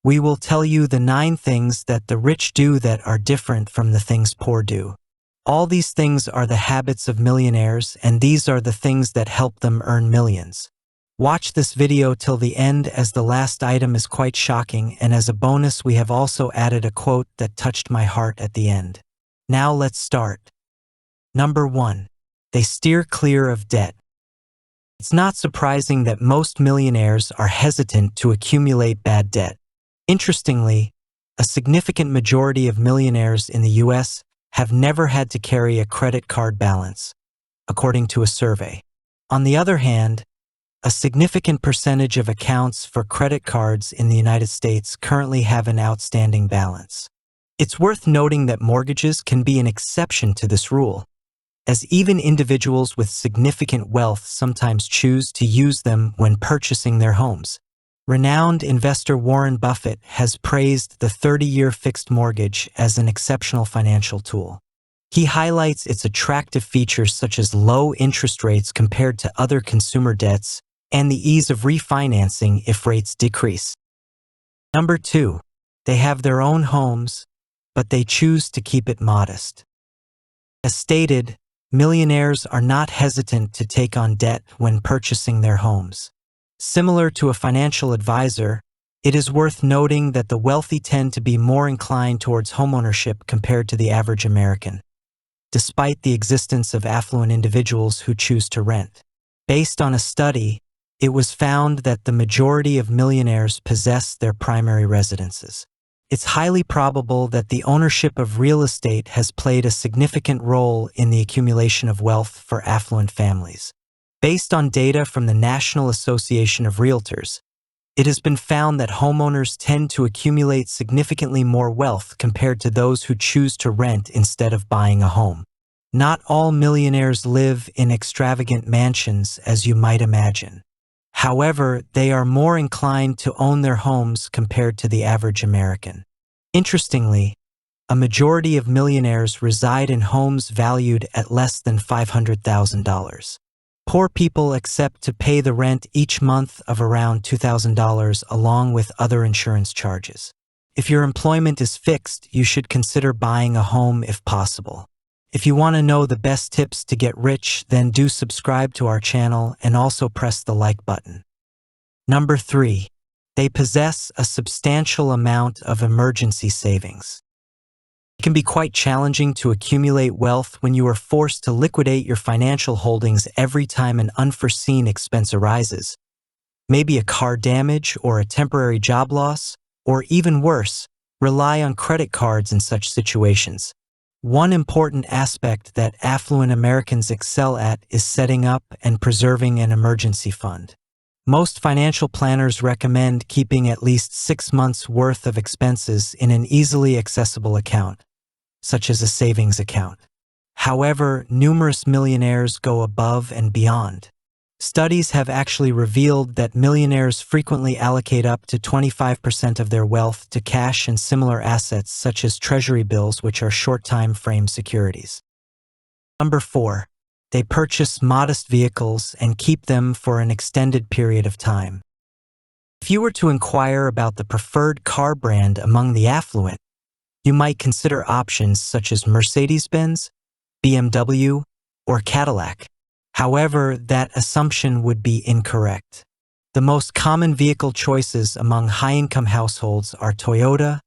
We will tell you the 9 things that the rich do that are different from the things poor do. All these things are the habits of millionaires, and these are the things that help them earn millions. Watch this video till the end, as the last item is quite shocking, and as a bonus we have also added a quote that touched my heart at the end. Now let's start. Number 1. They steer clear of debt. It's not surprising that most millionaires are hesitant to accumulate bad debt. Interestingly, a significant majority of millionaires in the US have never had to carry a credit card balance, according to a survey. On the other hand, a significant percentage of accounts for credit cards in the United States currently have an outstanding balance. It's worth noting that mortgages can be an exception to this rule, as even individuals with significant wealth sometimes choose to use them when purchasing their homes. Renowned investor Warren Buffett has praised the 30-year fixed mortgage as an exceptional financial tool. He highlights its attractive features such as low interest rates compared to other consumer debts and the ease of refinancing if rates decrease. Number 2. They have their own homes, but they choose to keep it modest. As stated, millionaires are not hesitant to take on debt when purchasing their homes. Similar to a financial advisor, it is worth noting that the wealthy tend to be more inclined towards homeownership compared to the average American, despite the existence of affluent individuals who choose to rent. Based on a study, it was found that the majority of millionaires possess their primary residences. It's highly probable that the ownership of real estate has played a significant role in the accumulation of wealth for affluent families. Based on data from the National Association of Realtors, it has been found that homeowners tend to accumulate significantly more wealth compared to those who choose to rent instead of buying a home. Not all millionaires live in extravagant mansions, as you might imagine. However, they are more inclined to own their homes compared to the average American. Interestingly, a majority of millionaires reside in homes valued at less than $500,000. Poor people accept to pay the rent each month of around $2,000 along with other insurance charges. If your employment is fixed, you should consider buying a home if possible. If you want to know the best tips to get rich, then do subscribe to our channel and also press the like button. Number 3. They possess a substantial amount of emergency savings. It can be quite challenging to accumulate wealth when you are forced to liquidate your financial holdings every time an unforeseen expense arises. Maybe a car damage or a temporary job loss, or even worse, rely on credit cards in such situations. One important aspect that affluent Americans excel at is setting up and preserving an emergency fund. Most financial planners recommend keeping at least 6 months' worth of expenses in an easily accessible account, such as a savings account. However, numerous millionaires go above and beyond. Studies have actually revealed that millionaires frequently allocate up to 25% of their wealth to cash and similar assets such as treasury bills, which are short-time frame securities. Number 4. They purchase modest vehicles and keep them for an extended period of time. If you were to inquire about the preferred car brand among the affluent, you might consider options such as Mercedes-Benz, BMW, or Cadillac. However, that assumption would be incorrect. The most common vehicle choices among high-income households are Toyota,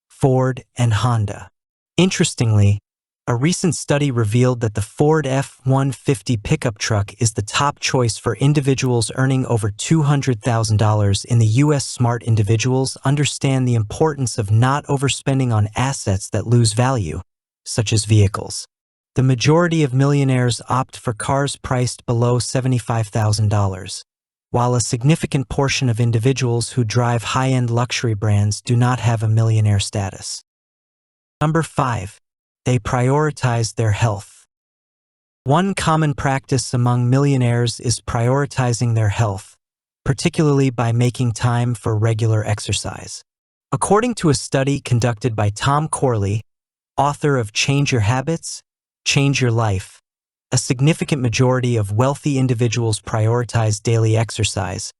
Ford, and Honda. Interestingly, a recent study revealed that the Ford F-150 pickup truck is the top choice for individuals earning over $200,000 in the U.S. Smart individuals understand the importance of not overspending on assets that lose value, such as vehicles. The majority of millionaires opt for cars priced below $75,000, while a significant portion of individuals who drive high-end luxury brands do not have a millionaire status. Number 5. They prioritize their health. One common practice among millionaires is prioritizing their health, particularly by making time for regular exercise. According to a study conducted by Tom Corley, author of Change Your Habits, Change Your Life, a significant majority of wealthy individuals prioritize daily exercise,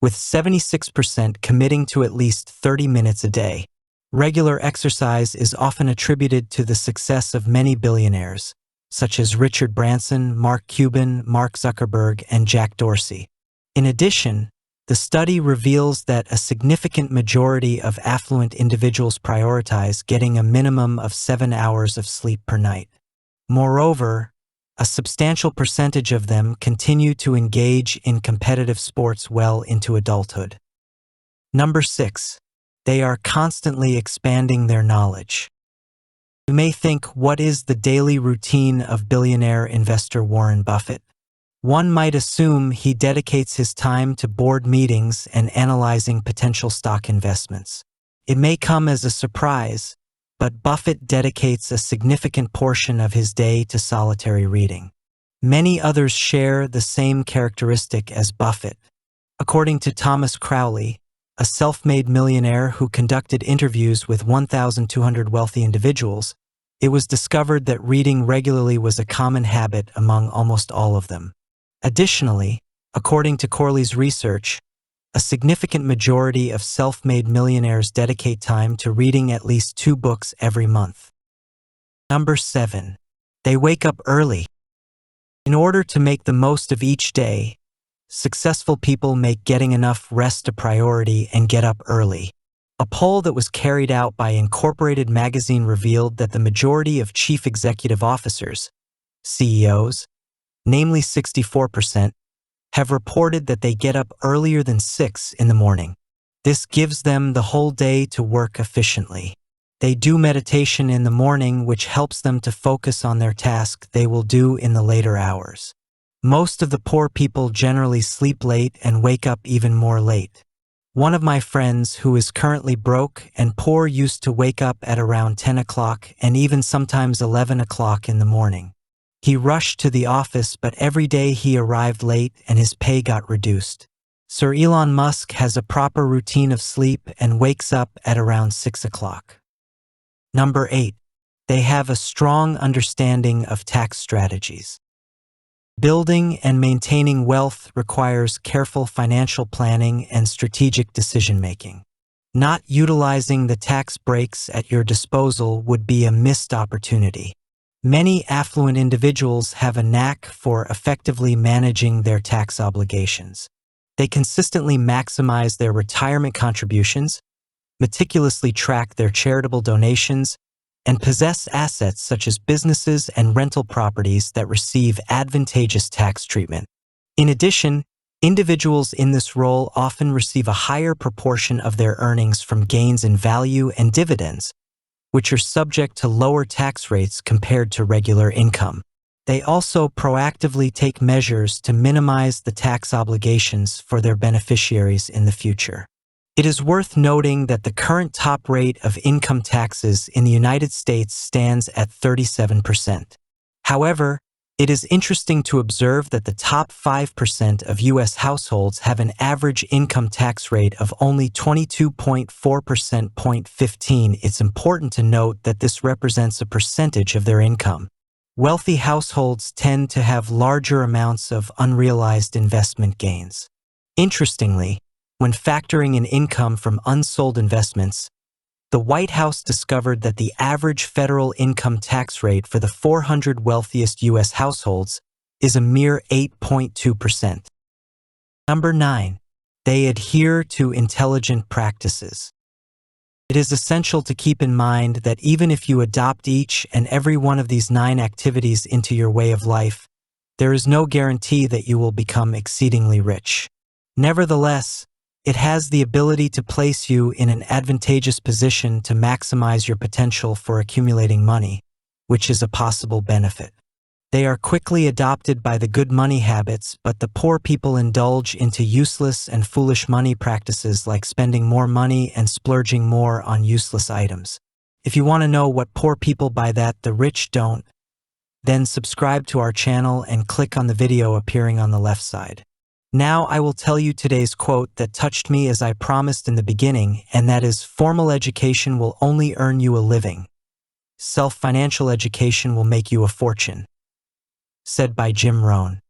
with 76% committing to at least 30 minutes a day. Regular exercise is often attributed to the success of many billionaires, such as Richard Branson, Mark Cuban, Mark Zuckerberg, and Jack Dorsey. In addition, the study reveals that a significant majority of affluent individuals prioritize getting a minimum of 7 hours of sleep per night. Moreover, a substantial percentage of them continue to engage in competitive sports well into adulthood. Number 6. They are constantly expanding their knowledge. You may think, what is the daily routine of billionaire investor Warren Buffett? One might assume he dedicates his time to board meetings and analyzing potential stock investments. It may come as a surprise, but Buffett dedicates a significant portion of his day to solitary reading. Many others share the same characteristic as Buffett. According to Thomas Crowley, a self-made millionaire who conducted interviews with 1,200 wealthy individuals, it was discovered that reading regularly was a common habit among almost all of them. Additionally, according to Crowley's research, a significant majority of self-made millionaires dedicate time to reading at least 2 books every month. Number 7. They wake up early. In order to make the most of each day, successful people make getting enough rest a priority and get up early. A poll that was carried out by Incorporated magazine revealed that the majority of chief executive officers, CEOs, namely 64%, have reported that they get up earlier than 6 in the morning. This gives them the whole day to work efficiently. They do meditation in the morning, which helps them to focus on their task they will do in the later hours. Most of the poor people generally sleep late and wake up even more late. One of my friends who is currently broke and poor used to wake up at around 10 o'clock and even sometimes 11 o'clock in the morning. He rushed to the office, but every day he arrived late and his pay got reduced. Sir Elon Musk has a proper routine of sleep and wakes up at around 6 o'clock. Number 8. They have a strong understanding of tax strategies. Building and maintaining wealth requires careful financial planning and strategic decision-making. Not utilizing the tax breaks at your disposal would be a missed opportunity. Many affluent individuals have a knack for effectively managing their tax obligations. They consistently maximize their retirement contributions, meticulously track their charitable donations, and possess assets such as businesses and rental properties that receive advantageous tax treatment. In addition, individuals in this role often receive a higher proportion of their earnings from gains in value and dividends, which are subject to lower tax rates compared to regular income. They also proactively take measures to minimize the tax obligations for their beneficiaries in the future. It is worth noting that the current top rate of income taxes in the United States stands at 37%. However, it is interesting to observe that the top 5% of U.S. households have an average income tax rate of only 22.4%. It's important to note that this represents a percentage of their income. Wealthy households tend to have larger amounts of unrealized investment gains. Interestingly, when factoring in income from unsold investments, the White House discovered that the average federal income tax rate for the 400 wealthiest U.S. households is a mere 8.2%. Number 9. They adhere to intelligent practices. It is essential to keep in mind that even if you adopt each and every one of these 9 activities into your way of life, there is no guarantee that you will become exceedingly rich. Nevertheless, it has the ability to place you in an advantageous position to maximize your potential for accumulating money, which is a possible benefit. They are quickly adopted by the good money habits, but the poor people indulge into useless and foolish money practices like spending more money and splurging more on useless items. If you want to know what poor people buy that the rich don't, then subscribe to our channel and click on the video appearing on the left side. Now I will tell you today's quote that touched me as I promised in the beginning, and that is, formal education will only earn you a living. Self-financial education will make you a fortune. Said by Jim Rohn.